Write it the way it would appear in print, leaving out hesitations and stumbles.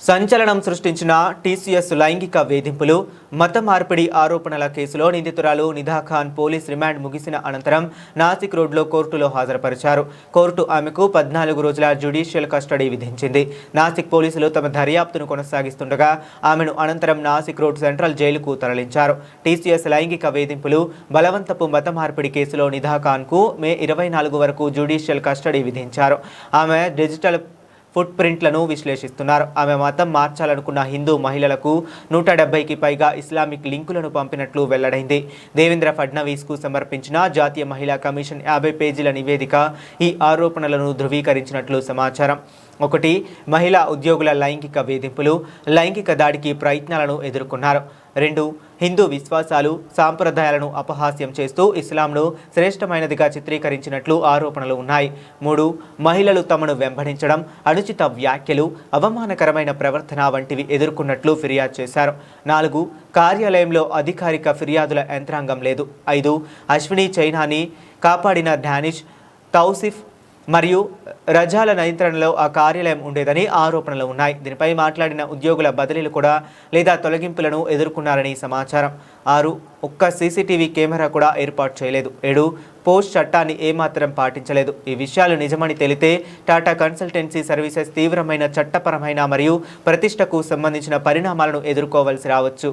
సంచలనం సృష్టించిన టీసీఎస్ లైంగిక వేధింపులు మత మార్పిడి ఆరోపణల కేసులో నిందితురాలు నిదా ఖాన్ పోలీస్ రిమాండ్ ముగిసిన అనంతరం నాసిక్ రోడ్లో కోర్టులో హాజరుపరిచారు. కోర్టు ఆమెకు 14 రోజుల జ్యుడిషియల్ కస్టడీ విధించింది. నాసిక్ పోలీసులు తమ దర్యాప్తును కొనసాగిస్తుండగా ఆమెను అనంతరం నాసిక్ రోడ్ సెంట్రల్ జైలుకు తరలించారు. టీసీఎస్ లైంగిక వేధింపులు బలవంతపు మత మార్పిడి కేసులో నిదా ఖాన్కు మే 24 వరకు జ్యుడిషియల్ కస్టడీ విధించారు. ఆమె డిజిటల్ ఫుట్ ప్రింట్లను విశ్లేషిస్తున్నారు. ఆమె మతం మార్చాలనుకున్న హిందూ మహిళలకు 170కి పైగా ఇస్లామిక్ లింకులను పంపినట్లు వెల్లడైంది. దేవేంద్ర ఫడ్నవీస్కు సమర్పించిన జాతీయ మహిళా కమిషన్ 50 పేజీల నివేదిక ఈ ఆరోపణలను ధృవీకరించినట్లు సమాచారం. 1. మహిళా ఉద్యోగుల లైంగిక వేధింపులు, లైంగిక దాడికి ప్రయత్నాలను ఎదుర్కొన్నారు. 2. హిందూ విశ్వాసాలు, సాంప్రదాయాలను అపహాస్యం చేస్తూ ఇస్లాంను శ్రేష్టమైనదిగా చిత్రీకరించినట్లు ఆరోపణలు ఉన్నాయి. 3. మహిళలు తమను వెంబడించడం, అనుచిత వ్యాఖ్యలు, అవమానకరమైన ప్రవర్తన వంటివి ఎదుర్కొన్నట్లు ఫిర్యాదు చేశారు. 4. కార్యాలయంలో అధికారిక ఫిర్యాదుల యంత్రాంగం లేదు. 5. అశ్విని చైనాని కాపాడిన డానిష్, తౌసిఫ్ మరియు రజాల నియంత్రణలో ఆ కార్యాలయం ఉండేదని ఆరోపణలు ఉన్నాయి. దీనిపై మాట్లాడిన ఉద్యోగుల బదిలీలు కూడా లేదా తొలగింపులను ఎదుర్కొన్నారని సమాచారం. 6. ఒక్క సీసీటీవీ కెమెరా కూడా ఏర్పాటు చేయలేదు. 7. పోస్ట్ చట్టాన్ని ఏమాత్రం పాటించలేదు. ఈ విషయాలు నిజమని తెలితే టాటా కన్సల్టెన్సీ సర్వీసెస్ తీవ్రమైన చట్టపరమైన మరియు ప్రతిష్టకు సంబంధించిన పరిణామాలను ఎదుర్కోవాల్సి రావచ్చు.